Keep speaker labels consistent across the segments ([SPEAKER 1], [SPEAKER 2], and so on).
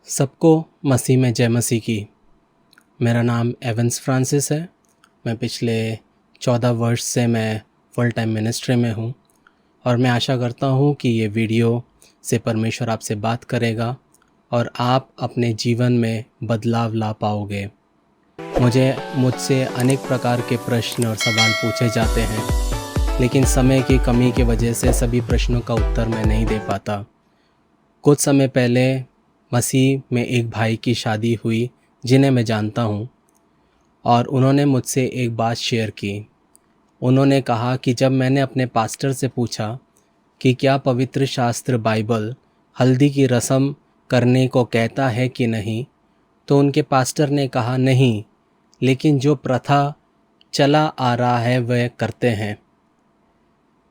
[SPEAKER 1] सबको मसीह में जय मसीह की। मेरा नाम एवंस फ्रांसिस है। मैं पिछले 14 वर्ष से मैं फुल टाइम मिनिस्ट्री में हूँ और मैं आशा करता हूँ कि ये वीडियो से परमेश्वर आपसे बात करेगा और आप अपने जीवन में बदलाव ला पाओगे। मुझसे अनेक प्रकार के प्रश्न और सवाल पूछे जाते हैं, लेकिन समय की कमी की वजह से सभी प्रश्नों का उत्तर मैं नहीं दे पाता। कुछ समय पहले मसीह में एक भाई की शादी हुई जिन्हें मैं जानता हूँ, और उन्होंने मुझसे एक बात शेयर की। उन्होंने कहा कि जब मैंने अपने पास्टर से पूछा कि क्या पवित्र शास्त्र बाइबल हल्दी की रस्म करने को कहता है कि नहीं, तो उनके पास्टर ने कहा नहीं, लेकिन जो प्रथा चला आ रहा है वह करते हैं।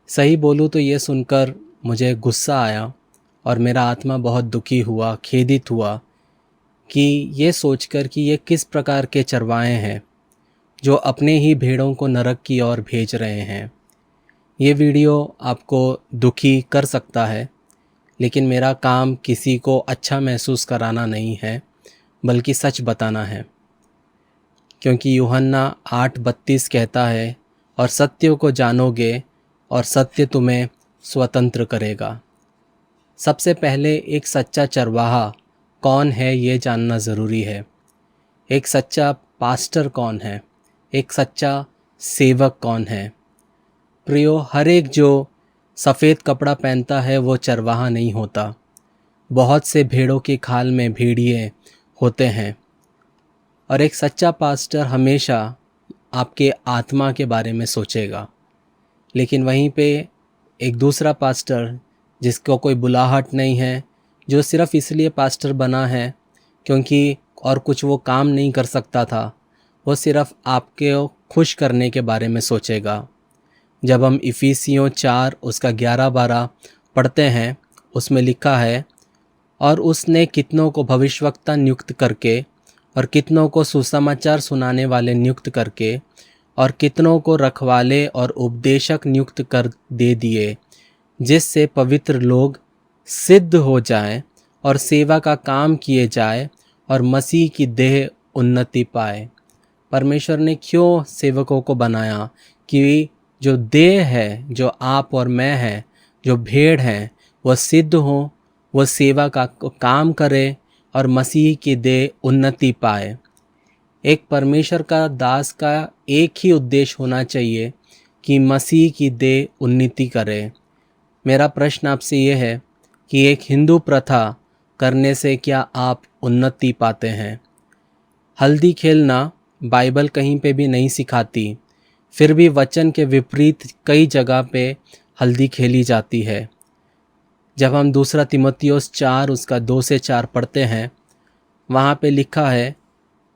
[SPEAKER 1] सही बोलूँ तो ये सुनकर मुझे गुस्सा आया और मेरा आत्मा बहुत दुखी हुआ, खेदित हुआ कि ये सोचकर कि ये किस प्रकार के चरवाहे हैं जो अपने ही भेड़ों को नरक की ओर भेज रहे हैं। ये वीडियो आपको दुखी कर सकता है, लेकिन मेरा काम किसी को अच्छा महसूस कराना नहीं है, बल्कि सच बताना है। क्योंकि यूहन्ना 8:32 कहता है, और सत्य को जानोगे और सत्य तुम्हें स्वतंत्र करेगा। सबसे पहले एक सच्चा चरवाहा कौन है ये जानना ज़रूरी है। एक सच्चा पास्टर कौन है, एक सच्चा सेवक कौन है। प्रियो, हर एक जो सफ़ेद कपड़ा पहनता है वो चरवाहा नहीं होता। बहुत से भेड़ों की खाल में भेड़िए होते हैं, और एक सच्चा पास्टर हमेशा आपके आत्मा के बारे में सोचेगा। लेकिन वहीं पे एक दूसरा पास्टर जिसको कोई बुलाहट नहीं है, जो सिर्फ़ इसलिए पास्टर बना है क्योंकि और कुछ वो काम नहीं कर सकता था, वो सिर्फ़ आपके खुश करने के बारे में सोचेगा। जब हम इफिसियों 4 उसका 11-12 पढ़ते हैं, उसमें लिखा है, और उसने कितनों को भविष्यवक्ता नियुक्त करके, और कितनों को सुसमाचार सुनाने वाले नियुक्त करके, और कितनों को रखवाले और उपदेशक नियुक्त कर दे दिए, जिससे पवित्र लोग सिद्ध हो जाएं और सेवा का काम किए जाए और मसीह की देह उन्नति पाए। परमेश्वर ने क्यों सेवकों को बनाया कि जो देह है, जो आप और मैं हैं, जो भेड़ हैं, वह सिद्ध हो, वह सेवा का काम करे और मसीह की देह उन्नति पाए। एक परमेश्वर का दास का एक ही उद्देश्य होना चाहिए कि मसीह की देह उन्नति करे। मेरा प्रश्न आपसे ये है कि एक हिंदू प्रथा करने से क्या आप उन्नति पाते हैं? हल्दी खेलना बाइबल कहीं पे भी नहीं सिखाती, फिर भी वचन के विपरीत कई जगह पे हल्दी खेली जाती है। जब हम दूसरा तीमुथियुस 4 उसका 2 से 4 पढ़ते हैं, वहाँ पे लिखा है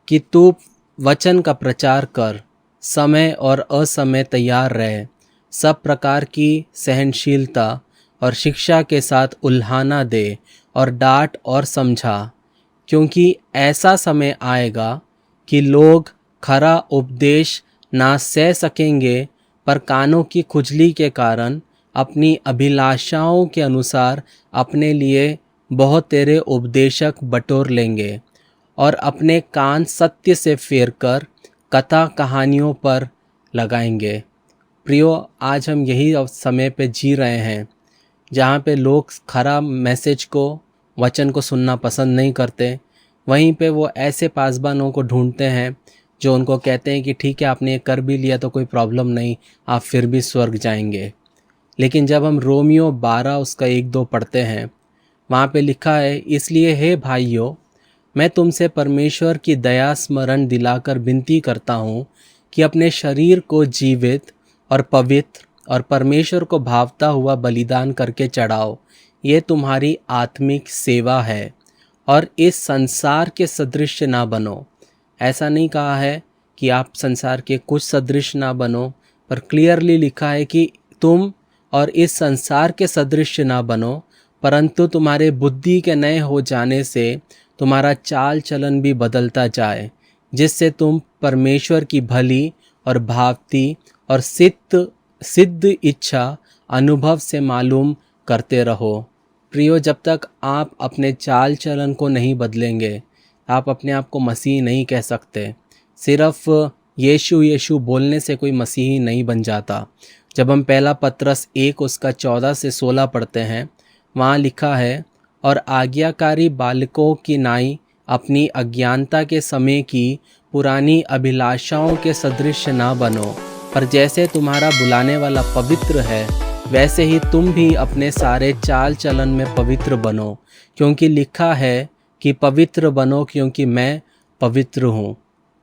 [SPEAKER 1] कि तू वचन का प्रचार कर, समय और असमय तैयार रहे, सब प्रकार की सहनशीलता और शिक्षा के साथ उल्हाना दे और डांट और समझा, क्योंकि ऐसा समय आएगा कि लोग खरा उपदेश ना सह सकेंगे, पर कानों की खुजली के कारण अपनी अभिलाषाओं के अनुसार अपने लिए बहुत तेरे उपदेशक बटोर लेंगे और अपने कान सत्य से फेर कर कथा कहानियों पर लगाएंगे। प्रियो, आज हम यही समय पे जी रहे हैं जहाँ पे लोग खरा मैसेज को, वचन को सुनना पसंद नहीं करते। वहीं पे वो ऐसे पासबानों को ढूंढते हैं जो उनको कहते हैं कि ठीक है, आपने ये कर भी लिया तो कोई प्रॉब्लम नहीं, आप फिर भी स्वर्ग जाएंगे। लेकिन जब हम रोमियो 12 उसका 1-2 पढ़ते हैं, वहाँ पे लिखा है, इसलिए हे भाइयों, मैं तुमसे परमेश्वर की दया स्मरण दिलाकर विनती करता हूँ कि अपने शरीर को जीवित और पवित्र और परमेश्वर को भावता हुआ बलिदान करके चढ़ाओ। ये तुम्हारी आत्मिक सेवा है, और इस संसार के सदृश ना बनो। ऐसा नहीं कहा है कि आप संसार के कुछ सदृश ना बनो, पर क्लियरली लिखा है कि तुम और इस संसार के सदृश ना बनो, परंतु तुम्हारे बुद्धि के नए हो जाने से तुम्हारा चाल चलन भी बदलता जाए, जिससे तुम परमेश्वर की भली और भावती और सिद्ध इच्छा अनुभव से मालूम करते रहो। प्रियो, जब तक आप अपने चाल चलन को नहीं बदलेंगे, आप अपने आप को मसीही नहीं कह सकते। सिर्फ यीशु यीशु बोलने से कोई मसीही नहीं बन जाता। जब हम पहला पत्रस 1 उसका 14 से 16 पढ़ते हैं, वहाँ लिखा है, और आज्ञाकारी बालकों की नाई अपनी अज्ञानता के समय की पुरानी अभिलाषाओं के सदृश ना बनो, पर जैसे तुम्हारा बुलाने वाला पवित्र है, वैसे ही तुम भी अपने सारे चाल चलन में पवित्र बनो, क्योंकि लिखा है कि पवित्र बनो क्योंकि मैं पवित्र हूँ।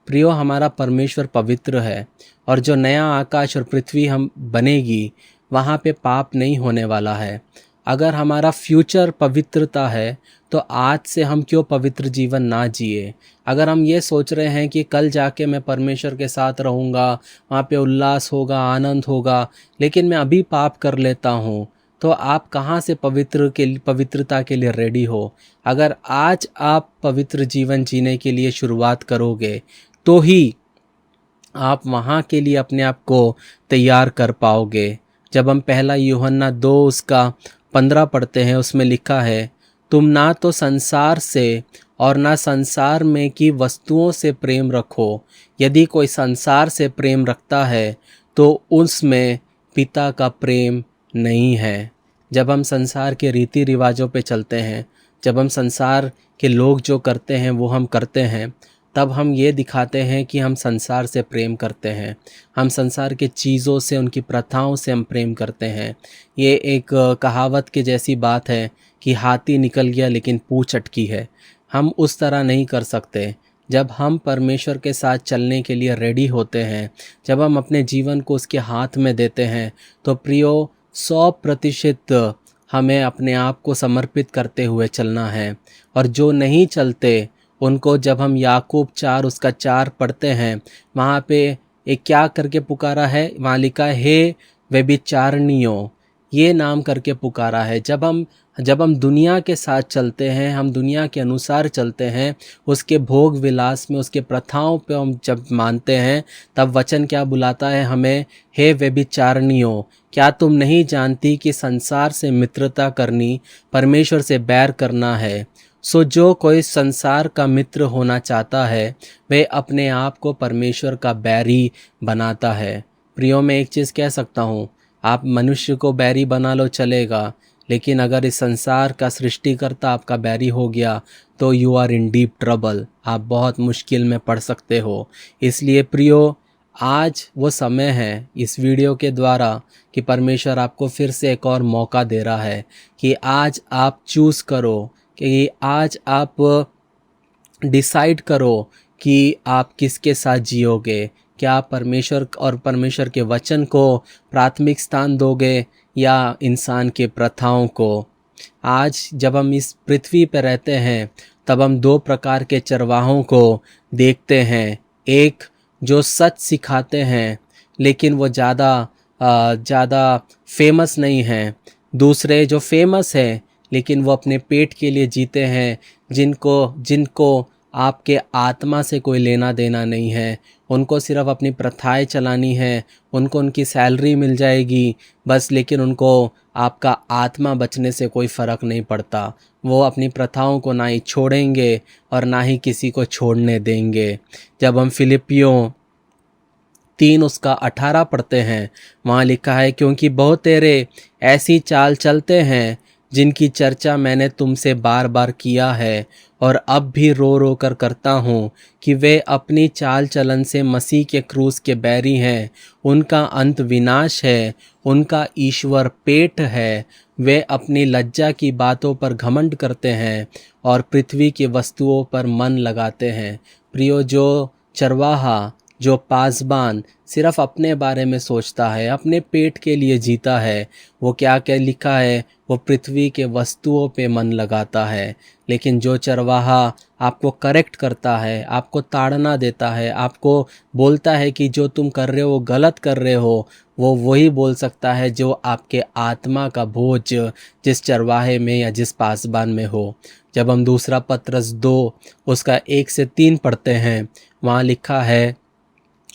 [SPEAKER 1] प्रियो, हमारा परमेश्वर पवित्र है, और जो नया आकाश और पृथ्वी हम बनेगी, वहाँ पे पाप नहीं होने वाला है। अगर हमारा फ्यूचर पवित्रता है, तो आज से हम क्यों पवित्र जीवन ना जिए। अगर हम ये सोच रहे हैं कि कल जाके मैं परमेश्वर के साथ रहूँगा, वहाँ पे उल्लास होगा, आनंद होगा, लेकिन मैं अभी पाप कर लेता हूँ, तो आप कहाँ से पवित्रता के लिए रेडी हो। अगर आज आप पवित्र जीवन जीने के लिए शुरुआत करोगे, तो ही आप वहाँ के लिए अपने आप को तैयार कर पाओगे। जब हम पहला यूहन्ना 2 उसका 15 पढ़ते हैं, उसमें लिखा है, तुम ना तो संसार से और ना संसार में की वस्तुओं से प्रेम रखो। यदि कोई संसार से प्रेम रखता है, तो उसमें पिता का प्रेम नहीं है। जब हम संसार के रीति रिवाजों पे चलते हैं, जब हम संसार के लोग जो करते हैं वो हम करते हैं, तब हम ये दिखाते हैं कि हम संसार से प्रेम करते हैं। हम संसार के चीज़ों से, उनकी प्रथाओं से हम प्रेम करते हैं। ये एक कहावत के जैसी बात है कि हाथी निकल गया लेकिन पूंछ अटकी है। हम उस तरह नहीं कर सकते। जब हम परमेश्वर के साथ चलने के लिए रेडी होते हैं, जब हम अपने जीवन को उसके हाथ में देते हैं, तो प्रियो 100% हमें अपने आप को समर्पित करते हुए चलना है। और जो नहीं चलते, उनको जब हम याकूब 4 उसका 4 पढ़ते हैं, वहाँ पे एक क्या करके पुकारा है, वहाँ लिखा है, हे व्यभिचारिणियों, ये नाम करके पुकारा है। जब हम दुनिया के साथ चलते हैं, हम दुनिया के अनुसार चलते हैं, उसके भोग विलास में, उसके प्रथाओं पे हम जब मानते हैं, तब वचन क्या बुलाता है हमें, हे व्यभिचारिणियों, क्या तुम नहीं जानती कि संसार से मित्रता करनी परमेश्वर से बैर करना है। सो जो कोई संसार का मित्र होना चाहता है, वह अपने आप को परमेश्वर का बैरी बनाता है। प्रियो, मैं एक चीज़ कह सकता हूँ, आप मनुष्य को बैरी बना लो चलेगा, लेकिन अगर इस संसार का सृष्टिकर्ता आपका बैरी हो गया, तो you are in deep trouble. आप बहुत मुश्किल में पड़ सकते हो। इसलिए प्रियो, आज वो समय है इस वीडियो के द्वारा कि परमेश्वर आपको फिर से एक और मौका दे रहा है कि आज आप चूज़ करो, कि आज आप डिसाइड करो कि आप किसके साथ जियोगे। क्या आप परमेश्वर और परमेश्वर के वचन को प्राथमिक स्थान दोगे या इंसान के प्रथाओं को। आज जब हम इस पृथ्वी पर रहते हैं, तब हम 2 प्रकार के चरवाहों को देखते हैं। एक जो सच सिखाते हैं, लेकिन वो ज़्यादा फेमस नहीं हैं। दूसरे जो फेमस है, लेकिन वो अपने पेट के लिए जीते हैं, जिनको आपके आत्मा से कोई लेना देना नहीं है। उनको सिर्फ अपनी प्रथाएं चलानी है, उनको उनकी सैलरी मिल जाएगी बस, लेकिन उनको आपका आत्मा बचने से कोई फ़र्क नहीं पड़ता। वो अपनी प्रथाओं को ना ही छोड़ेंगे और ना ही किसी को छोड़ने देंगे। जब हम फिलिपियों 3 उसका 18 पढ़ते हैं, वहाँ लिखा है, क्योंकि बहुत तेरे ऐसी चाल चलते हैं जिनकी चर्चा मैंने तुमसे बार बार किया है और अब भी रो रो कर करता हूँ कि वे अपनी चाल चलन से मसीह के क्रूस के बैरी हैं। उनका अंत विनाश है, उनका ईश्वर पेट है। वे अपनी लज्जा की बातों पर घमंड करते हैं और पृथ्वी की वस्तुओं पर मन लगाते हैं। प्रियो, जो चरवाहा, जो पासबान सिर्फ अपने बारे में सोचता है, अपने पेट के लिए जीता है, वो क्या क्या लिखा है, वो पृथ्वी के वस्तुओं पे मन लगाता है। लेकिन जो चरवाहा आपको करेक्ट करता है, आपको ताड़ना देता है, आपको बोलता है कि जो तुम कर रहे हो वो गलत कर रहे हो, वो वही बोल सकता है जो आपके आत्मा का बोझ जिस चरवाहे में या जिस पासबान में हो। जब हम दूसरा पत्रस 2 उसका 1 से 3 पढ़ते हैं, वहाँ लिखा है,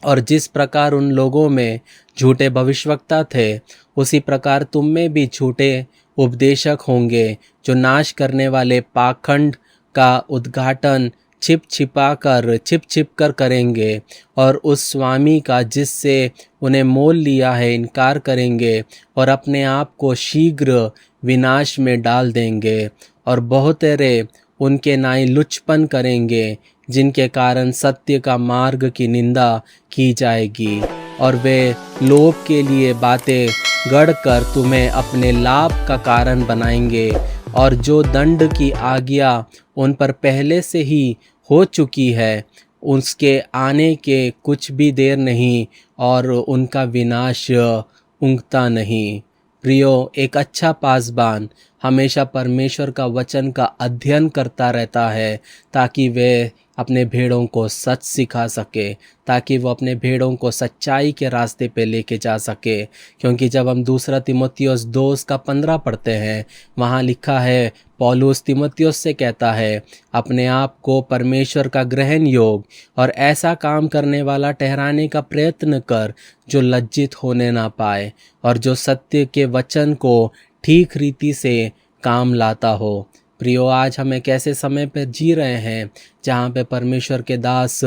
[SPEAKER 1] और जिस प्रकार उन लोगों में झूठे भविष्यवक्ता थे, उसी प्रकार तुम में भी झूठे उपदेशक होंगे जो नाश करने वाले पाखंड का उद्घाटन छिप छिप कर करेंगे और उस स्वामी का जिससे उन्हें मोल लिया है इनकार करेंगे और अपने आप को शीघ्र विनाश में डाल देंगे। और बहुतेरे उनके नाई लुचपन करेंगे जिनके कारण सत्य का मार्ग की निंदा की जाएगी और वे लोभ के लिए बातें गढ़कर तुम्हें अपने लाभ का कारण बनाएंगे और जो दंड की आज्ञा उन पर पहले से ही हो चुकी है उसके आने के कुछ भी देर नहीं और उनका विनाश ऊँघता नहीं। प्रियो, एक अच्छा पासबान हमेशा परमेश्वर का वचन का अध्ययन करता रहता है ताकि वे अपने भेड़ों को सच सिखा सके, ताकि वो अपने भेड़ों को सच्चाई के रास्ते पे लेके जा सके। क्योंकि जब हम दूसरा तीमुथियुस 2:15 पढ़ते हैं, वहाँ लिखा है, पौलुस तीमुथियुस से कहता है, अपने आप को परमेश्वर का ग्रहण योग और ऐसा काम करने वाला ठहराने का प्रयत्न कर जो लज्जित होने ना पाए और जो सत्य के वचन को ठीक रीति से काम लाता हो। प्रियो, आज हम एक ऐसे समय पर जी रहे हैं जहाँ पे परमेश्वर के दास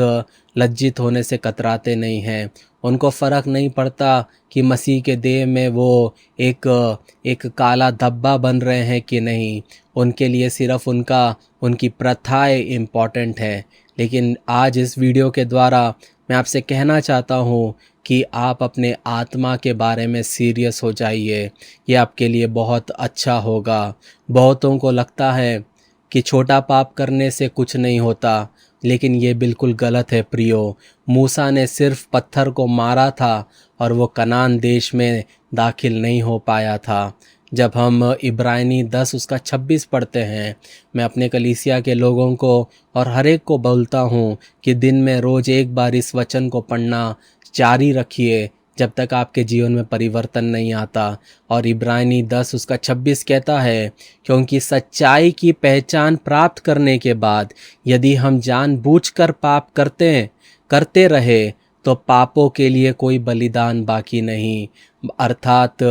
[SPEAKER 1] लज्जित होने से कतराते नहीं हैं। उनको फ़र्क नहीं पड़ता कि मसीह के देह में वो एक काला धब्बा बन रहे हैं कि नहीं। उनके लिए सिर्फ उनकी प्रथाएं इम्पॉर्टेंट है। लेकिन आज इस वीडियो के द्वारा मैं आपसे कहना चाहता हूँ कि आप अपने आत्मा के बारे में सीरियस हो जाइए। ये आपके लिए बहुत अच्छा होगा। बहुतों को लगता है कि छोटा पाप करने से कुछ नहीं होता, लेकिन ये बिल्कुल गलत है प्रियो। मूसा ने सिर्फ पत्थर को मारा था और वो कनान देश में दाखिल नहीं हो पाया था। जब हम इब्रानी 10:26 पढ़ते हैं, मैं अपने कलीसिया के लोगों को और हर एक को बोलता हूँ कि दिन में रोज़ एक बार इस वचन को पढ़ना जारी रखिए जब तक आपके जीवन में परिवर्तन नहीं आता। और इब्रानी 10:26 कहता है, क्योंकि सच्चाई की पहचान प्राप्त करने के बाद यदि हम जानबूझकर पाप करते रहे तो पापों के लिए कोई बलिदान बाकी नहीं। अर्थात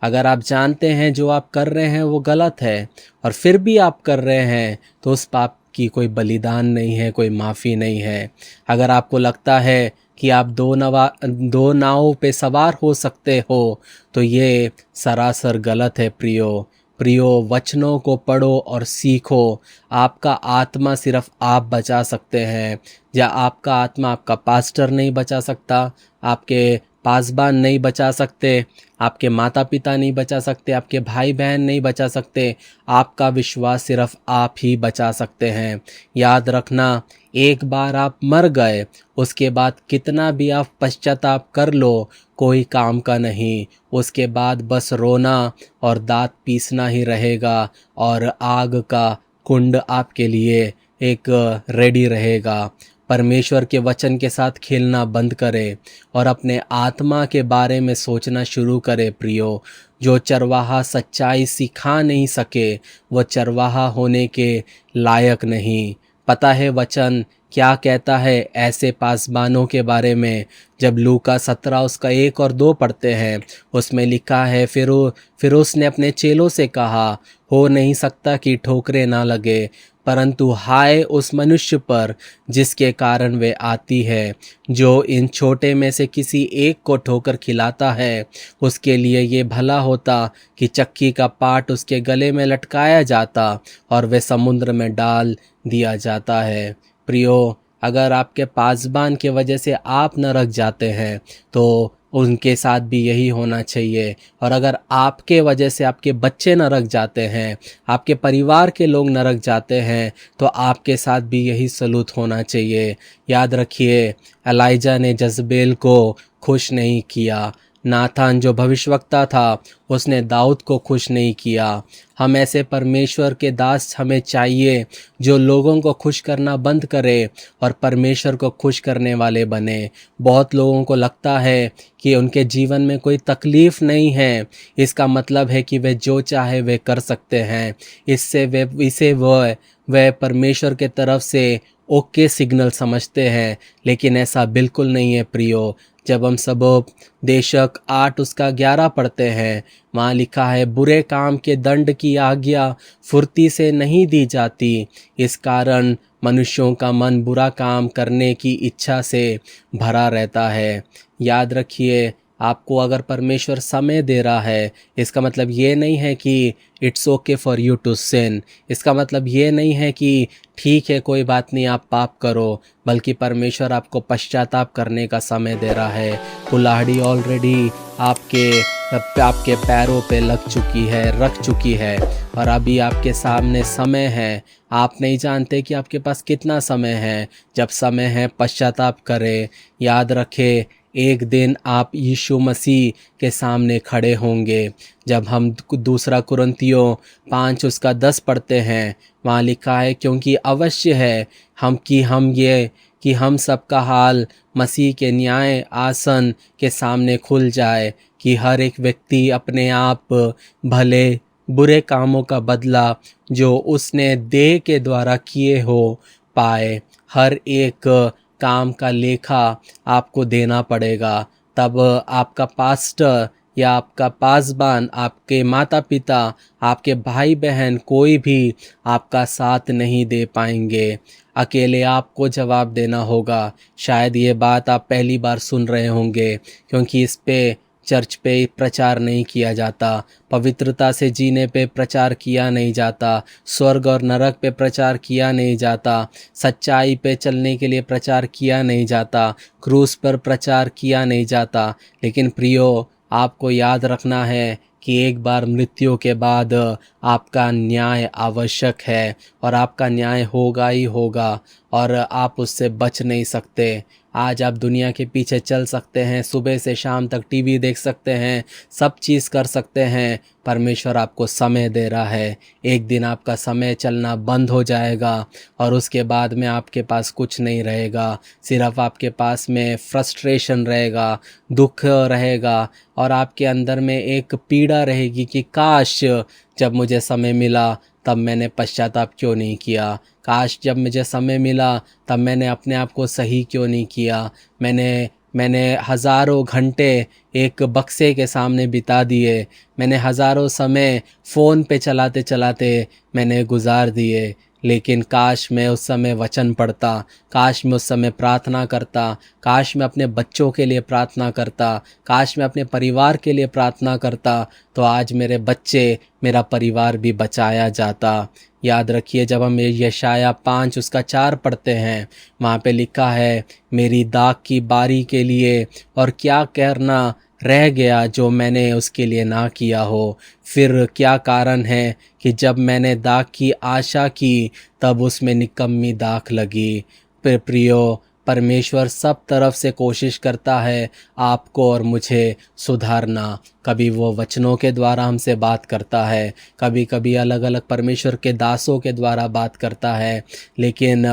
[SPEAKER 1] अगर आप जानते हैं जो आप कर रहे हैं वो गलत है और फिर भी आप कर रहे हैं तो उस पाप की कोई बलिदान नहीं है, कोई माफ़ी नहीं है। अगर आपको लगता है कि आप दो नावों पे सवार हो सकते हो तो ये सरासर गलत है प्रियो, वचनों को पढ़ो और सीखो। आपका आत्मा सिर्फ आप बचा सकते हैं, या आपका आत्मा आपका पास्टर नहीं बचा सकता, आपके पासबान नहीं बचा सकते, आपके माता पिता नहीं बचा सकते, आपके भाई बहन नहीं बचा सकते। आपका विश्वास सिर्फ आप ही बचा सकते हैं। याद रखना, एक बार आप मर गए, उसके बाद कितना भी आप पश्चाताप कर लो कोई काम का नहीं। उसके बाद बस रोना और दांत पीसना ही रहेगा और आग का कुंड आपके लिए एक रेडी रहेगा। परमेश्वर के वचन के साथ खेलना बंद करें और अपने आत्मा के बारे में सोचना शुरू करें प्रियो। जो चरवाहा सच्चाई सिखा नहीं सके वो चरवाहा होने के लायक नहीं। पता है वचन क्या कहता है ऐसे पासबानों के बारे में? जब लूका 17 उसका 1 और 2 पढ़ते हैं, उसमें लिखा है, फिर उसने अपने चेलों से कहा, हो नहीं सकता कि ठोकरें ना लगे, परंतु हाय उस मनुष्य पर जिसके कारण वे आती है। जो इन छोटे में से किसी एक को ठोकर खिलाता है, उसके लिए ये भला होता कि चक्की का पाट उसके गले में लटकाया जाता और वे समुद्र में डाल दिया जाता है। प्रियो, अगर आपके पासबान के वजह से आप नरक जाते हैं तो उनके साथ भी यही होना चाहिए। और अगर आपके वजह से आपके बच्चे नरक जाते हैं, आपके परिवार के लोग नरक जाते हैं, तो आपके साथ भी यही सलूत होना चाहिए। याद रखिए, एलाइजा ने जज़बेल को खुश नहीं किया। नाथान जो भविष्यवक्ता था उसने दाऊद को खुश नहीं किया। हम ऐसे परमेश्वर के दास हमें चाहिए जो लोगों को खुश करना बंद करे और परमेश्वर को खुश करने वाले बने। बहुत लोगों को लगता है कि उनके जीवन में कोई तकलीफ़ नहीं है, इसका मतलब है कि वे जो चाहे वे कर सकते हैं। इससे वह परमेश्वर के तरफ से ओके सिग्नल समझते हैं, लेकिन ऐसा बिल्कुल नहीं है प्रियो। जब हम सब देशक 8 उसका 11 पढ़ते हैं, वहाँ लिखा है बुरे काम के दंड की आज्ञा फुर्ती से नहीं दी जाती। इस कारण मनुष्यों का मन बुरा काम करने की इच्छा से भरा रहता है। याद रखिए, आपको अगर परमेश्वर समय दे रहा है, इसका मतलब ये नहीं है कि it's okay for you to sin. इसका मतलब ये नहीं है कि ठीक है कोई बात नहीं आप पाप करो, बल्कि परमेश्वर आपको पश्चाताप करने का समय दे रहा है। कुल्हाड़ी ऑलरेडी आपके पैरों पे लग चुकी है, रख चुकी है, और अभी आपके सामने समय है। आप नहीं जानते कि आपके पास कितना समय है। जब समय है पश्चाताप करें। याद रखें, एक दिन आप यीशु मसीह के सामने खड़े होंगे। जब हम दूसरा कुरिन्थियों 5 उसका 10 पढ़ते हैं, वहाँ लिखा है क्योंकि अवश्य है कि हम सबका हाल मसीह के न्याय आसन के सामने खुल जाए, कि हर एक व्यक्ति अपने आप भले बुरे कामों का बदला जो उसने देह के द्वारा किए हो पाए। हर एक काम का लेखा आपको देना पड़ेगा। तब आपका पास्टर या आपका पासबान, आपके माता पिता, आपके भाई बहन कोई भी आपका साथ नहीं दे पाएंगे। अकेले आपको जवाब देना होगा। शायद ये बात आप पहली बार सुन रहे होंगे, क्योंकि इस पे चर्च पे प्रचार नहीं किया जाता, पवित्रता से जीने पे प्रचार किया नहीं जाता, स्वर्ग और नरक पे प्रचार किया नहीं जाता, सच्चाई पे चलने के लिए प्रचार किया नहीं जाता, क्रूस पर प्रचार किया नहीं जाता। लेकिन प्रियो, आपको याद रखना है कि एक बार मृत्यु के बाद आपका न्याय आवश्यक है, और आपका न्याय होगा ही होगा, और आप उससे बच नहीं सकते। आज आप दुनिया के पीछे चल सकते हैं, सुबह से शाम तक टीवी देख सकते हैं, सब चीज़ कर सकते हैं। परमेश्वर आपको समय दे रहा है। एक दिन आपका समय चलना बंद हो जाएगा, और उसके बाद में आपके पास कुछ नहीं रहेगा। सिर्फ आपके पास में फ्रस्ट्रेशन रहेगा, दुख रहेगा, और आपके अंदर में एक पीड़ा रहेगी कि काश जब मुझे समय मिला तब मैंने पश्चाताप क्यों नहीं किया। काश जब मुझे समय मिला तब मैंने अपने आप को सही क्यों नहीं किया। मैंने हज़ारों घंटे एक बक्से के सामने बिता दिए। मैंने हज़ारों समय फ़ोन पे चलाते चलाते मैंने गुजार दिए। लेकिन काश मैं उस समय वचन पढ़ता, काश मैं उस समय प्रार्थना करता, काश मैं अपने बच्चों के लिए प्रार्थना करता, काश मैं अपने परिवार के लिए प्रार्थना करता, तो आज मेरे बच्चे, मेरा परिवार भी बचाया जाता। याद रखिए, जब हम यशाया 5 उसका 4 पढ़ते हैं, वहाँ पे लिखा है मेरी दाग की बारी के लिए और क्या करना रह गया जो मैंने उसके लिए ना किया हो। फिर क्या कारण है कि जब मैंने दाग की आशा की तब उसमें निकम्मी दाग लगी। प्रियो, परमेश्वर सब तरफ से कोशिश करता है आपको और मुझे सुधारना। कभी वो वचनों के द्वारा हमसे बात करता है, कभी कभी अलग अलग परमेश्वर के दासों के द्वारा बात करता है। लेकिन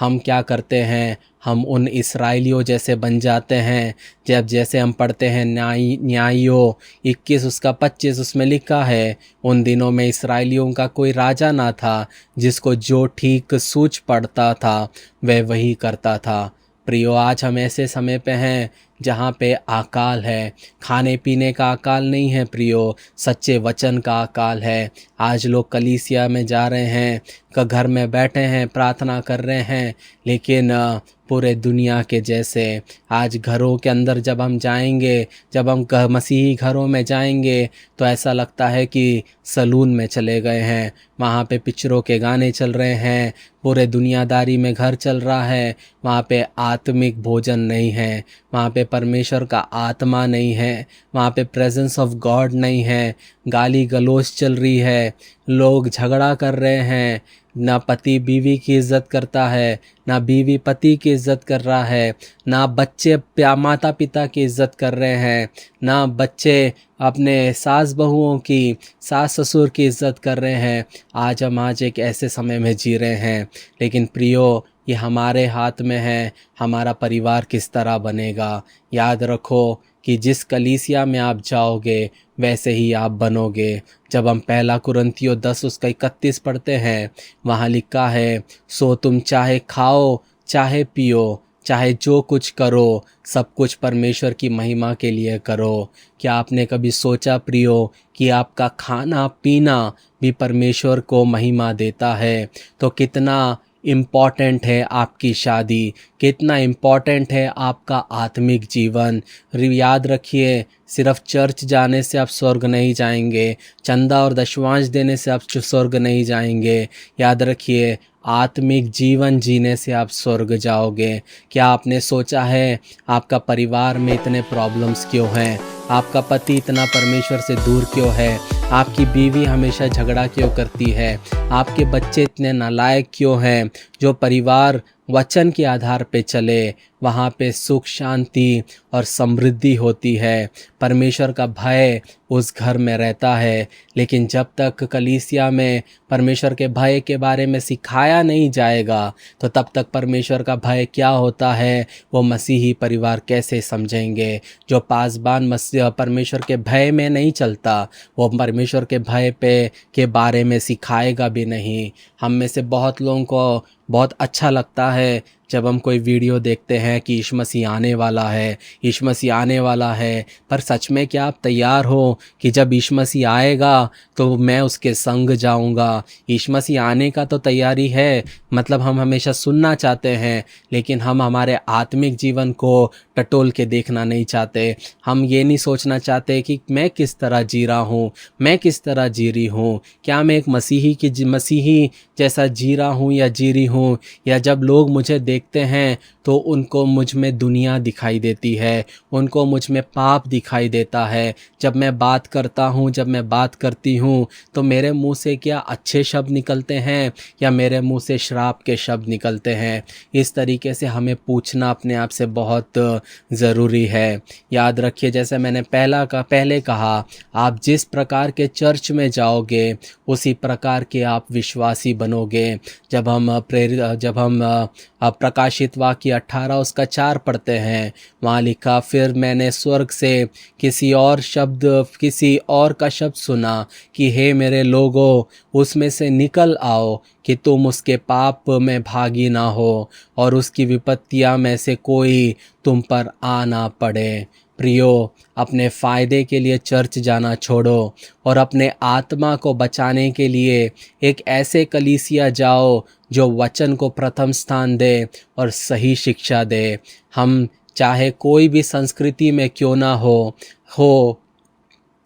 [SPEAKER 1] हम क्या करते हैं, हम उन इस्राएलियों जैसे बन जाते हैं। जैसे हम पढ़ते हैं न्यायियों 21 उसका 25, उसमें लिखा है उन दिनों में इस्राएलियों का कोई राजा ना था, जिसको जो ठीक सूझ पड़ता था वह वही करता था। प्रियो, आज हम ऐसे समय पे हैं जहाँ पे अकाल है। खाने पीने का अकाल नहीं है प्रियो, सच्चे वचन का अकाल है। आज लोग कलीसिया में जा रहे हैं, घर में बैठे हैं, प्रार्थना कर रहे हैं, लेकिन पूरे दुनिया के जैसे आज घरों के अंदर जब हम जाएंगे, जब हम मसीही घरों में जाएंगे, तो ऐसा लगता है कि सलून में चले गए हैं। वहाँ पे पिक्चरों के गाने चल रहे हैं, पूरे दुनियादारी में घर चल रहा है। वहाँ पे आत्मिक भोजन नहीं है, वहाँ पे परमेश्वर का आत्मा नहीं है, वहाँ पे प्रेजेंस ऑफ गॉड नहीं है। गाली गलौज चल रही है, लोग झगड़ा कर रहे हैं, ना पति बीवी की इज़्ज़त करता है, ना बीवी पति की इज़्ज़त कर रहा है, ना बच्चे माता पिता की इज़्ज़त कर रहे हैं, ना बच्चे अपने सास बहुओं की, सास ससुर की इज़्ज़त कर रहे हैं। आज हम एक ऐसे समय में जी रहे हैं। लेकिन प्रियो, ये हमारे हाथ में है, हमारा परिवार किस तरह बनेगा। याद रखो कि जिस कलीसिया में आप जाओगे वैसे ही आप बनोगे। जब हम पहला कुरिन्थियों 10 उसका 31 पढ़ते हैं, वहाँ लिखा है, सो तुम चाहे खाओ चाहे पियो चाहे जो कुछ करो, सब कुछ परमेश्वर की महिमा के लिए करो। क्या आपने कभी सोचा प्रियो कि आपका खाना पीना भी परमेश्वर को महिमा देता है? तो कितना इम्पॉर्टेंट है आपकी शादी, कितना इम्पॉर्टेंट है आपका आत्मिक जीवन। याद रखिए, सिर्फ चर्च जाने से आप स्वर्ग नहीं जाएंगे, चंदा और दशवांश देने से आप स्वर्ग नहीं जाएंगे। याद रखिए, आत्मिक जीवन जीने से आप स्वर्ग जाओगे। क्या आपने सोचा है आपका परिवार में इतने प्रॉब्लम्स क्यों हैं? आपका पति इतना परमेश्वर से दूर क्यों है? आपकी बीवी हमेशा झगड़ा क्यों करती है? आपके बच्चे इतने नालायक क्यों हैं? जो परिवार वचन के आधार पे चले, वहाँ पे सुख शांति और समृद्धि होती है। परमेश्वर का भय उस घर में रहता है। लेकिन जब तक कलीसिया में परमेश्वर के भय के बारे में सिखाया नहीं जाएगा, तो तब तक परमेश्वर का भय क्या होता है वो मसीही परिवार कैसे समझेंगे। जो पासबान मसीह परमेश्वर के भय में नहीं चलता, वो परमेश्वर के भय पे के बारे में सिखाएगा भी नहीं। हम में से बहुत लोगों को बहुत अच्छा लगता है जब हम कोई वीडियो देखते हैं कि यीशु मसीह आने वाला है, यीशु मसीह आने वाला है। पर सच में क्या आप तैयार हो कि जब यीशु मसीह आएगा तो मैं उसके संग जाऊंगा? यीशु मसीह आने का तो तैयारी है, मतलब हम हमेशा सुनना चाहते हैं, लेकिन हम हमारे आत्मिक जीवन को टटोल के देखना नहीं चाहते। हम ये नहीं सोचना चाहते कि मैं किस तरह जी रहा हूँ, मैं किस तरह जी रही हूँ। क्या मैं एक मसीही जैसा जी रहा हूँ या जी रही हूँ? या जब लोग मुझे देखते हैं तो उनको मुझ में दुनिया दिखाई देती है, उनको मुझ में पाप दिखाई देता है। जब मैं बात करता हूँ, जब मैं बात करती हूँ, तो मेरे मुंह से क्या अच्छे शब्द निकलते हैं या मेरे मुंह से श्राप के शब्द निकलते हैं? इस तरीके से हमें पूछना अपने आप से बहुत ज़रूरी है। याद रखिए, जैसे मैंने पहले कहा, आप जिस प्रकार के चर्च में जाओगे उसी प्रकार के आप विश्वासी बनोगे। जब हम प्रकाशित वाक्य 18 उसका 4 पढ़ते हैं, वहाँ लिखा, फिर मैंने स्वर्ग से किसी और का शब्द सुना कि हे मेरे लोगों, उसमें से निकल आओ कि तुम उसके पाप में भागी ना हो और उसकी विपत्तियां में से कोई तुम पर आ ना पड़े। प्रियो, अपने फ़ायदे के लिए चर्च जाना छोड़ो और अपने आत्मा को बचाने के लिए एक ऐसे कलीसिया जाओ जो वचन को प्रथम स्थान दे और सही शिक्षा दे। हम चाहे कोई भी संस्कृति में क्यों ना हो,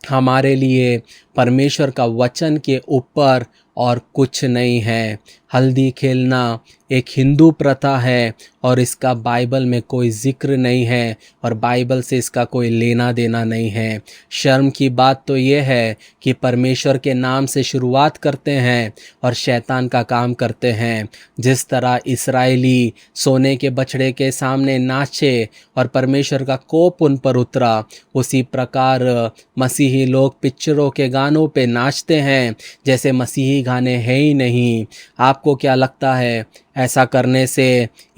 [SPEAKER 1] हमारे लिए परमेश्वर का वचन के ऊपर और कुछ नहीं है। हल्दी खेलना एक हिंदू प्रथा है और इसका बाइबल में कोई जिक्र नहीं है और बाइबल से इसका कोई लेना देना नहीं है। शर्म की बात तो ये है कि परमेश्वर के नाम से शुरुआत करते हैं और शैतान का काम करते हैं। जिस तरह इस्राएली सोने के बछड़े के सामने नाचे और परमेश्वर का कोप उन पर उतरा, उसी प्रकार मसीही लोग पिक्चरों के गानों पे नाचते हैं जैसे मसीही गाने हैं ही नहीं। आपको क्या लगता है, ऐसा करने से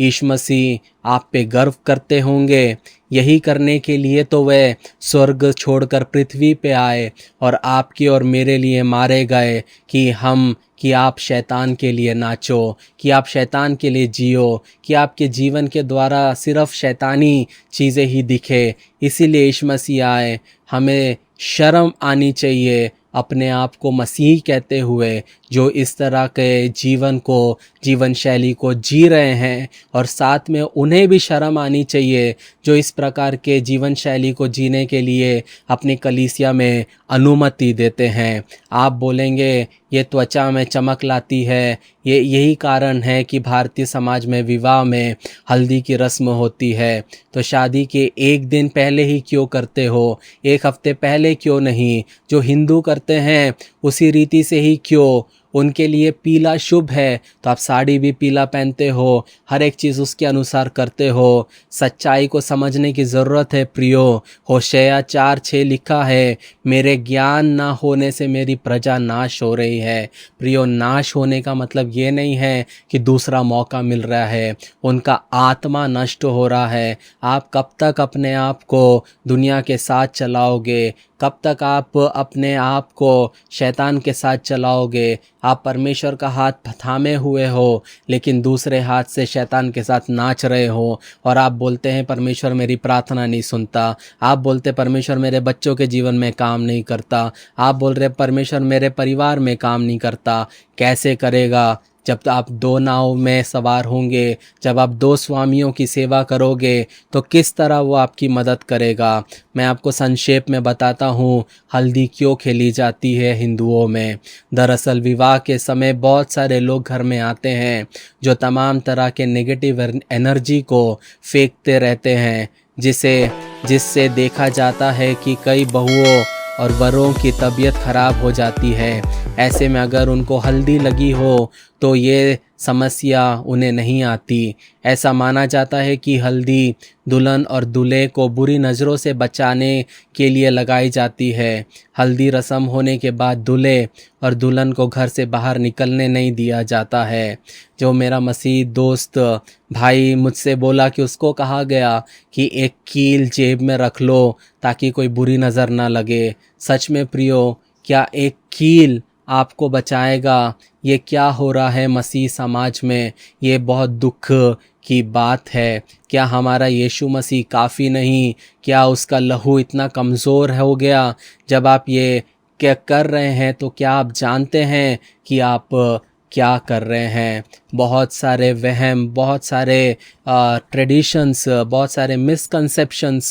[SPEAKER 1] यीशु मसीह आप पे गर्व करते होंगे? यही करने के लिए तो वे स्वर्ग छोड़कर पृथ्वी पे आए और आपके और मेरे लिए मारे गए कि आप शैतान के लिए नाचो, कि आप शैतान के लिए जियो, कि आपके जीवन के द्वारा सिर्फ शैतानी चीज़ें ही दिखे। इसीलिए यीशु मसीह आए। हमें शर्म आनी चाहिए अपने आप को मसीह कहते हुए, जो इस तरह के जीवन शैली को जी रहे हैं, और साथ में उन्हें भी शर्म आनी चाहिए जो इस प्रकार के जीवन शैली को जीने के लिए अपनी कलीसिया में अनुमति देते हैं। आप बोलेंगे ये त्वचा में चमक लाती है, यही कारण है कि भारतीय समाज में विवाह में हल्दी की रस्म होती है। तो शादी के एक दिन पहले ही क्यों करते हो, एक हफ्ते पहले क्यों नहीं? जो हिंदू करते हैं उसी रीति से ही क्यों उनके लिए पीला शुभ है, तो आप साड़ी भी पीला पहनते हो, हर एक चीज़ उसके अनुसार करते हो। सच्चाई को समझने की ज़रूरत है प्रियो। होशेया 4:6 लिखा है, मेरे ज्ञान ना होने से मेरी प्रजा नाश हो रही है। प्रियो, नाश होने का मतलब ये नहीं है कि दूसरा मौका मिल रहा है, उनका आत्मा नष्ट हो रहा है। आप कब तक अपने आप को दुनिया के साथ चलाओगे? कब तक आप अपने आप को शैतान के साथ चलाओगे? आप परमेश्वर का हाथ थामे हुए हो, लेकिन दूसरे हाथ से शैतान के साथ नाच रहे हो, और आप बोलते हैं परमेश्वर मेरी प्रार्थना नहीं सुनता। आप बोलते परमेश्वर मेरे बच्चों के जीवन में काम नहीं करता। आप बोल रहे परमेश्वर मेरे परिवार में काम नहीं करता। कैसे करेगा? जब आप दो नाव में सवार होंगे, जब आप दो स्वामियों की सेवा करोगे, तो किस तरह वो आपकी मदद करेगा? मैं आपको संक्षेप में बताता हूँ, हल्दी क्यों खेली जाती है हिंदुओं में। दरअसल विवाह के समय बहुत सारे लोग घर में आते हैं जो तमाम तरह के नेगेटिव एनर्जी को फेंकते रहते हैं, जिससे देखा जाता है कि कई बहुओं और वरों की तबीयत खराब हो जाती है। ऐसे में अगर उनको हल्दी लगी हो तो ये समस्या उन्हें नहीं आती। ऐसा माना जाता है कि हल्दी दुल्हन और दूल्हे को बुरी नज़रों से बचाने के लिए लगाई जाती है। हल्दी रस्म होने के बाद दूल्हे और दुल्हन को घर से बाहर निकलने नहीं दिया जाता है। जो मेरा मसीह दोस्त भाई मुझसे बोला कि उसको कहा गया कि एक कील जेब में रख लो ताकि कोई बुरी नज़र ना लगे। सच में प्रियो, क्या एक कील आपको बचाएगा? ये क्या हो रहा है मसीह समाज में? ये बहुत दुख की बात है। क्या हमारा यीशु मसीह काफ़ी नहीं? क्या उसका लहू इतना कमज़ोर हो गया? जब आप ये क्या कर रहे हैं, तो क्या आप जानते हैं कि आप क्या कर रहे हैं? बहुत सारे वहम, बहुत सारे ट्रेडिशंस, बहुत सारे मिसकंसेप्शंस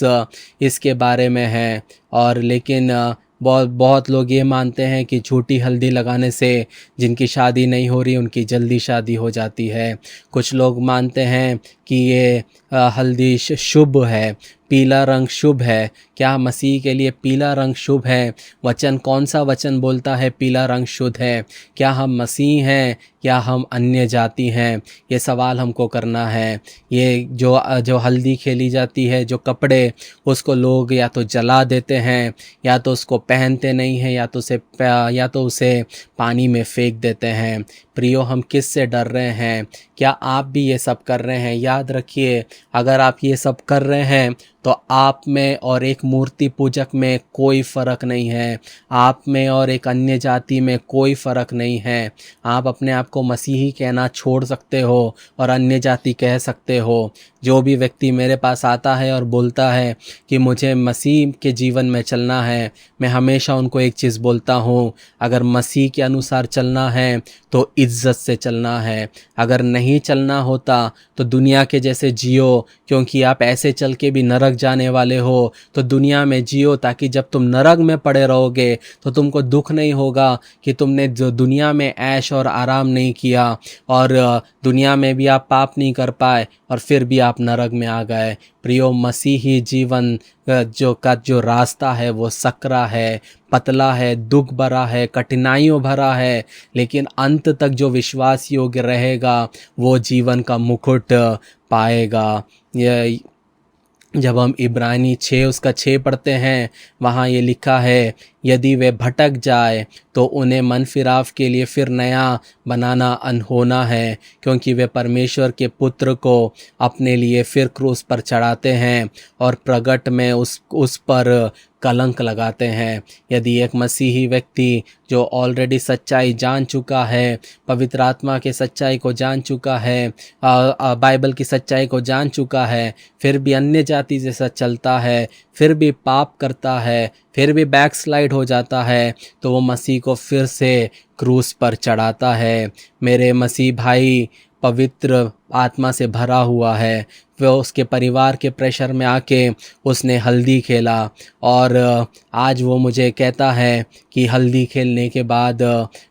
[SPEAKER 1] इसके बारे में हैं। और लेकिन बहुत बहुत लोग ये मानते हैं कि झूठी हल्दी लगाने से जिनकी शादी नहीं हो रही उनकी जल्दी शादी हो जाती है। कुछ लोग मानते हैं कि ये हल्दी शुभ है, पीला रंग शुभ है। क्या मसीह के लिए पीला रंग शुभ है? वचन कौन सा वचन बोलता है पीला रंग शुद्ध है? क्या हम मसीह हैं या हम अन्य जाति हैं? ये सवाल हमको करना है। ये जो हल्दी खेली जाती है, जो कपड़े, उसको लोग या तो जला देते हैं, या तो उसको पहनते नहीं हैं, या तो उसे पानी में फेंक देते हैं। प्रियो, हम किस से डर रहे हैं? क्या आप भी ये सब कर रहे हैं? याद रखिए, अगर आप ये सब कर रहे हैं तो आप में और एक मूर्ति पूजक में कोई फ़र्क नहीं है। आप में और एक अन्य जाति में कोई फ़र्क नहीं है। आप अपने आप को मसीही कहना छोड़ सकते हो और अन्य जाति कह सकते हो। जो भी व्यक्ति मेरे पास आता है और बोलता है कि मुझे मसीह के जीवन में चलना है, मैं हमेशा उनको एक चीज़ बोलता हूँ, अगर मसीह के अनुसार चलना है तो इज़्ज़त से चलना है। अगर नहीं चलना होता तो दुनिया के जैसे जियो, क्योंकि आप ऐसे चल के भी नरक जाने वाले हो। तो दुनिया में जियो ताकि जब तुम नरक में पड़े रहोगे तो तुमको दुख नहीं होगा कि तुमने जो दुनिया में ऐश और आराम नहीं किया, और दुनिया में भी आप पाप नहीं कर पाए और फिर भी आप नरक में आ गए। प्रियो, मसीही जीवन जो रास्ता है वो सकरा है, पतला है, दुख भरा है, कठिनाइयों भरा है, लेकिन अंत तक जो विश्वास योग्य रहेगा वो जीवन का मुकुट पाएगा। ये जब हम इब्रानी 6 उसका 6 पढ़ते हैं, वहाँ ये लिखा है, यदि वे भटक जाए तो उन्हें मन फिराव के लिए फिर नया बनाना अनहोना है, क्योंकि वे परमेश्वर के पुत्र को अपने लिए फिर क्रूस पर चढ़ाते हैं और प्रगट में उस पर कलंक लगाते हैं। यदि एक मसीही व्यक्ति जो ऑलरेडी सच्चाई जान चुका है, पवित्र आत्मा के सच्चाई को जान चुका है, बाइबल की सच्चाई को जान चुका है, फिर भी अन्य जाति जैसा चलता है, फिर भी पाप करता है, फिर भी बैकस्लाइड हो जाता है, तो वो मसीह को फिर से क्रूस पर चढ़ाता है। मेरे मसीह भाई पवित्र आत्मा से भरा हुआ है, वह उसके परिवार के प्रेशर में आके उसने हल्दी खेला, और आज वो मुझे कहता है कि हल्दी खेलने के बाद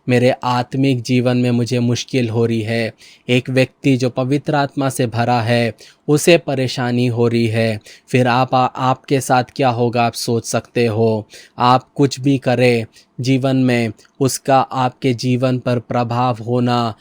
[SPEAKER 1] मेरे आत्मिक जीवन में मुझे मुश्किल हो रही है। एक व्यक्ति जो पवित्र आत्मा से भरा है उसे परेशानी हो रही है, फिर आपके साथ क्या होगा आप सोच सकते हो। आप कुछ भी करें जीवन में, उसका आपके जीवन पर प्रभाव होना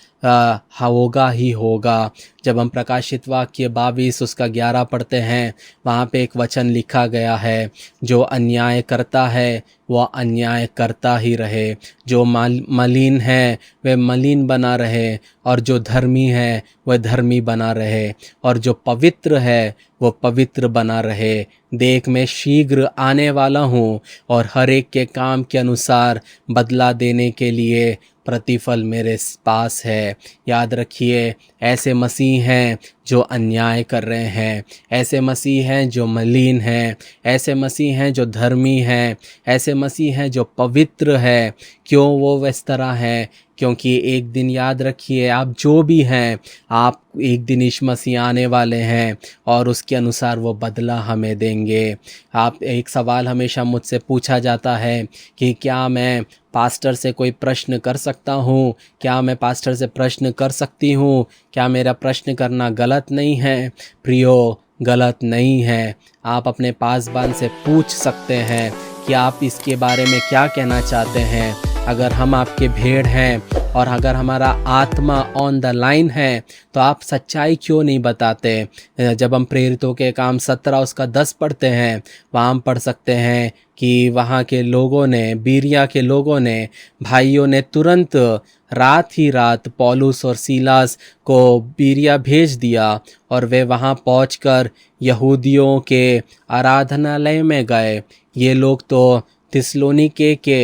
[SPEAKER 1] होगा ही होगा। जब हम प्रकाशित वाक्य 22 उसका 11 पढ़ते हैं, वहाँ पे एक वचन लिखा गया है, जो अन्याय करता है वह अन्याय करता ही रहे, जो मलिन है वह मलिन बना रहे, और जो धर्मी है वह धर्मी बना रहे, और जो पवित्र है वो पवित्र बना रहे। देख, मैं शीघ्र आने वाला हूँ, और हर एक के काम के अनुसार बदला देने के लिए प्रतिफल मेरे पास है। याद रखिए, ऐसे मसीह हैं जो अन्याय कर रहे हैं, ऐसे मसीह हैं जो मलिन हैं, ऐसे मसीह हैं जो धर्मी हैं, ऐसे मसीह हैं जो पवित्र है। क्यों वो इस तरह हैं? क्योंकि एक दिन, याद रखिए, आप जो भी हैं, आप एक दिन यीशु मसीह आने वाले हैं और उसके अनुसार वो बदला हमें देंगे। आप एक सवाल हमेशा मुझसे पूछा जाता है कि क्या मैं पास्टर से कोई प्रश्न कर सकता हूँ? क्या मैं पास्टर से प्रश्न कर सकती हूँ? क्या मेरा प्रश्न करना गलत नहीं है? प्रियो, गलत नहीं है। आप अपने पासबान से पूछ सकते हैं कि आप इसके बारे में क्या कहना चाहते हैं। अगर हम आपके भेड़ हैं और अगर हमारा आत्मा ऑन द लाइन है, तो आप सच्चाई क्यों नहीं बताते? जब हम प्रेरितों के काम 17 उसका 10 पढ़ते हैं, वहाँ हम पढ़ सकते हैं कि वहाँ के लोगों ने, बीरिया के लोगों ने, भाइयों ने तुरंत रात ही रात पौलुस और सीलास को बीरिया भेज दिया, और वे वहाँ पहुंचकर यहूदियों के आराधनालय में गए। ये लोग तो थिस्सलुनीके के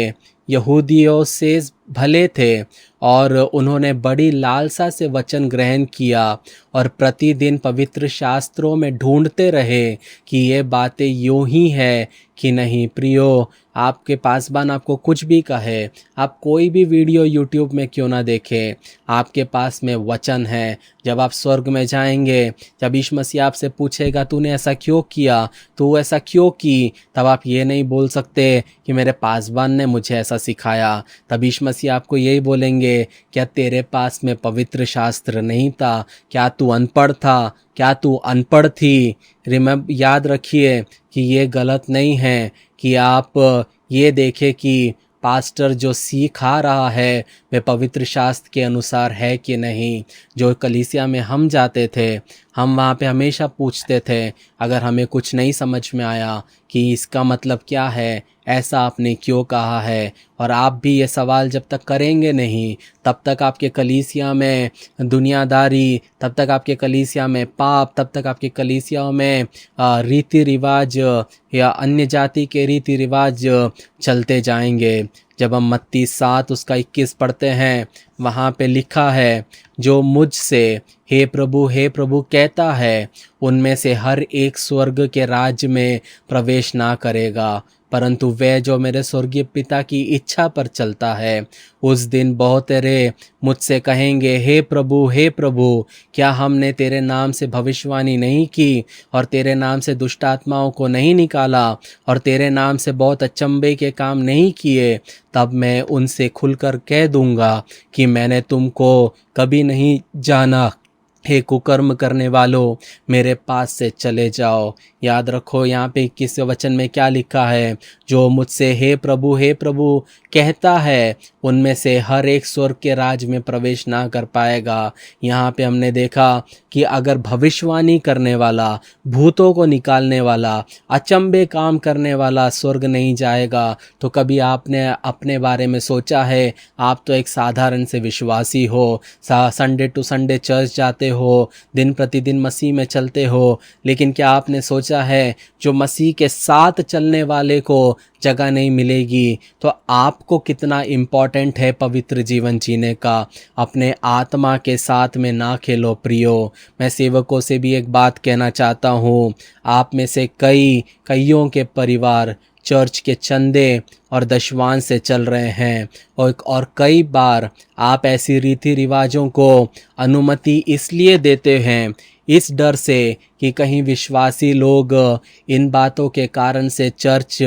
[SPEAKER 1] यहूदियों से भले थे, और उन्होंने बड़ी लालसा से वचन ग्रहण किया और प्रतिदिन पवित्र शास्त्रों में ढूंढते रहे कि ये बातें यूं ही है कि नहीं। प्रियो, आपके पासबान आपको कुछ भी कहे, आप कोई भी वीडियो यूट्यूब में क्यों ना देखें, आपके पास में वचन है। जब आप स्वर्ग में जाएंगे, जब यीशु मसीह आपसे पूछेगा तूने ऐसा क्यों किया, तू ऐसा क्यों की, तब आप ये नहीं बोल सकते कि मेरे पासबान ने मुझे ऐसा सिखाया। तब यीशु मसीह आपको यही बोलेंगे, क्या तेरे पास में पवित्र शास्त्र नहीं था? क्या तू अनपढ़ था? क्या तू अनपढ़ थी? याद रखिए कि ये गलत नहीं है कि आप ये देखें कि पास्टर जो सिखा रहा है वे पवित्र शास्त्र के अनुसार है कि नहीं। जो कलीसिया में हम जाते थे, हम वहाँ पे हमेशा पूछते थे, अगर हमें कुछ नहीं समझ में आया कि इसका मतलब क्या है, ऐसा आपने क्यों कहा है, और आप भी ये सवाल जब तक करेंगे नहीं, तब तक आपके कलीसिया में दुनियादारी, तब तक आपके कलीसिया में पाप, तब तक आपके कलीसियाओं में रीति रिवाज या अन्य जाति के रीति रिवाज चलते जाएंगे। जब हम मत्ती 7 उसका 21 पढ़ते हैं, वहाँ पे लिखा है, जो मुझसे हे प्रभु कहता है, उनमें से हर एक स्वर्ग के राज्य में प्रवेश ना करेगा, परंतु वह जो मेरे स्वर्गीय पिता की इच्छा पर चलता है। उस दिन बहुत तेरे मुझसे कहेंगे, हे प्रभु, क्या हमने तेरे नाम से भविष्यवाणी नहीं की, और तेरे नाम से दुष्ट आत्माओं को नहीं निकाला, और तेरे नाम से बहुत अचंभे के काम नहीं किए? तब मैं उनसे खुलकर कह दूंगा कि मैंने तुमको कभी नहीं जाना। हे कुकर्म करने वालों, मेरे पास से चले जाओ। याद रखो, यहाँ पे 21वें वचन में क्या लिखा है, जो मुझसे हे प्रभु कहता है, उनमें से हर एक स्वर्ग के राज में प्रवेश ना कर पाएगा। यहाँ पे हमने देखा कि अगर भविष्यवाणी करने वाला, भूतों को निकालने वाला, अचंभे काम करने वाला स्वर्ग नहीं जाएगा, तो कभी आपने अपने बारे में सोचा है? आप तो एक साधारण से विश्वासी हो, संडे टू संडे चर्च जाते हो, दिन प्रतिदिन मसीह में चलते हो, लेकिन क्या आपने सोचा है जो मसीह के साथ चलने वाले को जगह नहीं मिलेगी, तो आपको कितना इम्पॉर्टेंट है पवित्र जीवन जीने का। अपने आत्मा के साथ में ना खेलो प्रियो। मैं सेवकों से भी एक बात कहना चाहता हूँ, आप में से कईयों के परिवार चर्च के चंदे और दशवान से चल रहे हैं, और कई बार आप ऐसी रीति रिवाजों को अनुमति इसलिए देते हैं, इस डर से कि कहीं विश्वासी लोग इन बातों के कारण से चर्च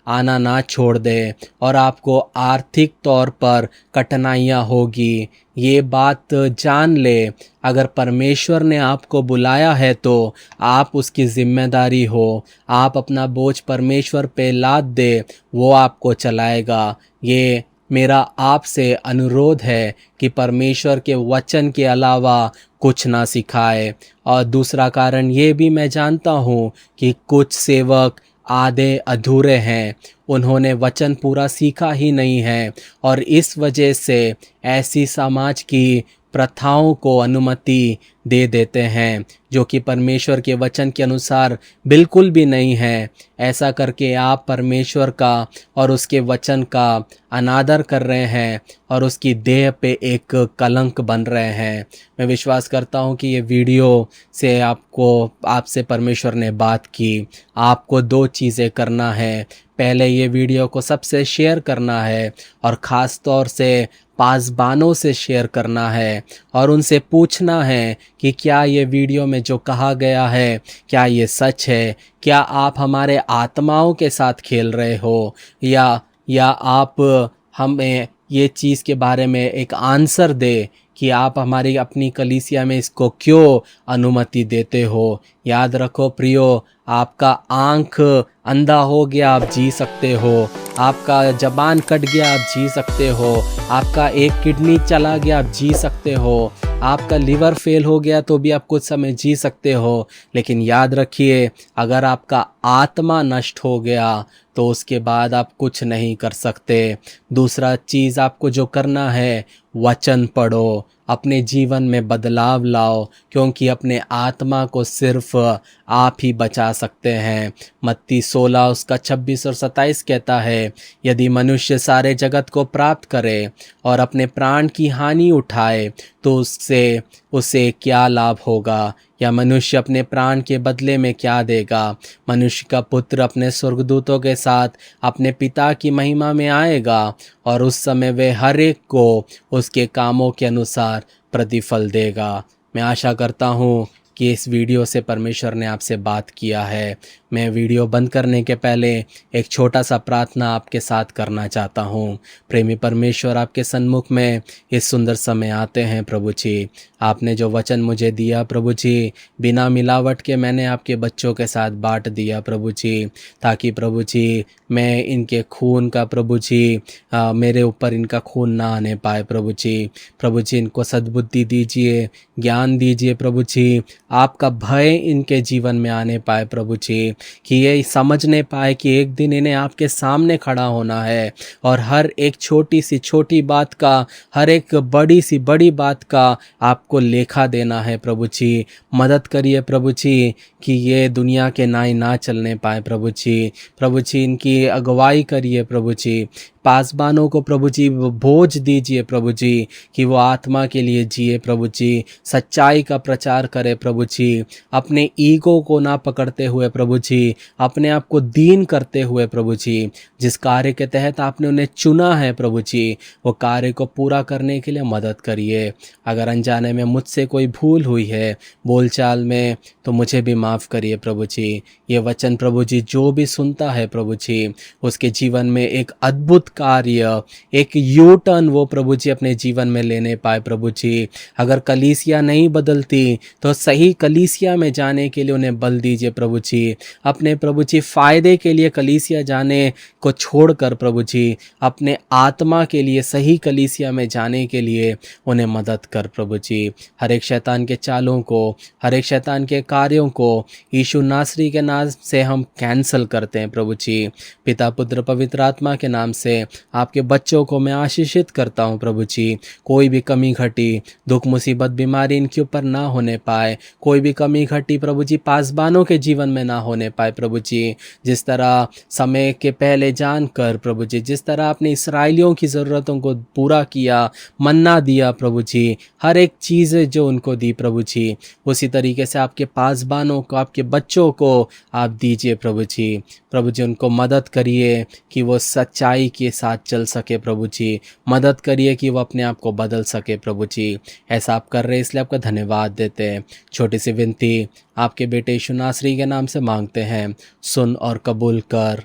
[SPEAKER 1] आना ना छोड़ दे और आपको आर्थिक तौर पर कठिनाइयाँ होगी, ये बात जान ले। अगर परमेश्वर ने आपको बुलाया है तो आप उसकी ज़िम्मेदारी हो, आप अपना बोझ परमेश्वर पे लाद दे, वो आपको चलाएगा। ये मेरा आपसे अनुरोध है कि परमेश्वर के वचन के अलावा कुछ ना सिखाए। और दूसरा कारण ये भी मैं जानता हूँ कि कुछ सेवक आधे अधूरे हैं, उन्होंने वचन पूरा सीखा ही नहीं है और इस वजह से ऐसी समाज की प्रथाओं को अनुमति दे देते हैं जो कि परमेश्वर के वचन के अनुसार बिल्कुल भी नहीं है। ऐसा करके आप परमेश्वर का और उसके वचन का अनादर कर रहे हैं और उसकी देह पे एक कलंक बन रहे हैं। मैं विश्वास करता हूँ कि ये वीडियो से आपसे परमेश्वर ने बात की। आपको दो चीज़ें करना है। पहले ये वीडियो को सबसे शेयर करना है और ख़ास तौर से पासबानों से शेयर करना है और उनसे पूछना है कि क्या ये वीडियो में जो कहा गया है क्या ये सच है। क्या आप हमारे आत्माओं के साथ खेल रहे हो या आप हमें ये चीज़ के बारे में एक आंसर दे कि आप हमारी अपनी कलीसिया में इसको क्यों अनुमति देते हो। याद रखो प्रियो, आपका आँख अंधा हो गया आप जी सकते हो, आपका जबान कट गया आप जी सकते हो, आपका एक किडनी चला गया आप जी सकते हो, आपका लिवर फेल हो गया तो भी आप कुछ समय जी सकते हो। लेकिन याद रखिए, अगर आपका आत्मा नष्ट हो गया तो उसके बाद आप कुछ नहीं कर सकते। दूसरा चीज़ आपको जो करना है, वचन पढ़ो, अपने जीवन में बदलाव लाओ, क्योंकि अपने आत्मा को सिर्फ आप ही बचा सकते हैं। मत्ती 16 उसका 26 और 27 कहता है, यदि मनुष्य सारे जगत को प्राप्त करे और अपने प्राण की हानि उठाए तो उससे उसे क्या लाभ होगा, या मनुष्य अपने प्राण के बदले में क्या देगा। मनुष्य का पुत्र अपने स्वर्गदूतों के साथ अपने पिता की महिमा में आएगा और उस समय वे हर एक को उसके कामों के अनुसार प्रतिफल देगा। मैं आशा करता हूँ कि इस वीडियो से परमेश्वर ने आपसे बात किया है। मैं वीडियो बंद करने के पहले एक छोटा सा प्रार्थना आपके साथ करना चाहता हूँ। प्रेमी परमेश्वर, आपके सन्मुख में इस सुंदर समय आते हैं प्रभु जी। आपने जो वचन मुझे दिया प्रभु जी, बिना मिलावट के मैंने आपके बच्चों के साथ बांट दिया प्रभु जी, ताकि प्रभु जी मैं इनके खून का प्रभु जी मेरे ऊपर इनका खून ना आने पाए प्रभु जी। प्रभु जी इनको सद्बुद्धि दीजिए, ज्ञान दीजिए प्रभु जी, आपका भय इनके जीवन में आने पाए प्रभु जी, कि ये समझने पाए कि एक दिन इन्हें आपके सामने खड़ा होना है और हर एक छोटी सी छोटी बात का, हर एक बड़ी सी बड़ी बात का आपको लेखा देना है प्रभु जी। मदद करिए प्रभु जी कि ये दुनिया के नाई ना चलने पाए प्रभु जी। प्रभु जी इनकी अगुवाई करिए प्रभु जी। पासबानों को प्रभु जी बोझ दीजिए प्रभु जी कि वो आत्मा के लिए जिए प्रभु जी, सच्चाई का प्रचार करे प्रभु जी, अपने ईगो को ना पकड़ते हुए प्रभु जी, अपने आप को दीन करते हुए प्रभु जी, जिस कार्य के तहत आपने उन्हें चुना है प्रभु जी, वो कार्य को पूरा करने के लिए मदद करिए। अगर अनजाने में मुझसे कोई भूल हुई है बोलचाल में तो मुझे भी माफ़ करिए प्रभु जी। ये वचन प्रभु जी जो भी सुनता है प्रभु जी, उसके जीवन में एक अद्भुत कार्य, एक यू टर्न वो प्रभु जी अपने जीवन में लेने पाए प्रभु जी। अगर कलीसिया नहीं बदलती तो सही कलीसिया में जाने के लिए उन्हें बल दीजिए प्रभु जी। अपने प्रभु जी फ़ायदे के लिए कलीसिया जाने को छोड़कर प्रभु जी अपने आत्मा के लिए सही कलीसिया में जाने के लिए उन्हें मदद कर प्रभु जी। हर एक शैतान के चालों को, हर एक शैतान के कार्यों को यीशु नासरी के नाम से हम कैंसल करते हैं प्रभु जी। पिता पुत्र पवित्र आत्मा के नाम से आपके बच्चों को मैं आशीषित करता हूँ प्रभु जी। कोई भी कमी घटी, दुख मुसीबत बीमारी इनके ऊपर ना होने पाए, कोई भी कमी घटी प्रभु जी पासबानों के जीवन में ना होने करने पाए प्रभु जी। जिस तरह समय के पहले जानकर प्रभु जी, जिस तरह आपने इस्राएलियों की ज़रूरतों को पूरा किया, मन्ना दिया प्रभु जी, हर एक चीज़ जो उनको दी प्रभु जी, उसी तरीके से आपके पासबानों को, आपके बच्चों को आप दीजिए प्रभु जी। प्रभु जी उनको मदद करिए कि वो सच्चाई के साथ चल सके प्रभु जी, मदद करिए कि वो अपने आप को बदल सके प्रभु जी। ऐसा आप कर रहे हैं इसलिए आपका धन्यवाद देते हैं। छोटी सी विनती आपके बेटे यीशु नासरी के नाम से मांगते हैं, सुन और कबूल कर।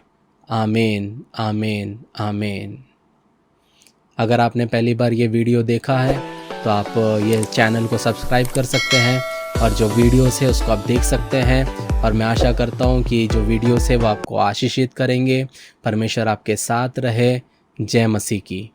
[SPEAKER 1] आमीन आमीन आमीन। अगर आपने पहली बार ये वीडियो देखा है तो आप ये चैनल को सब्सक्राइब कर सकते हैं और जो वीडियोस है उसको आप देख सकते हैं। और मैं आशा करता हूँ कि जो वीडियोस है वो आपको आशीषित करेंगे। परमेश्वर आपके साथ रहे। जय मसीह की।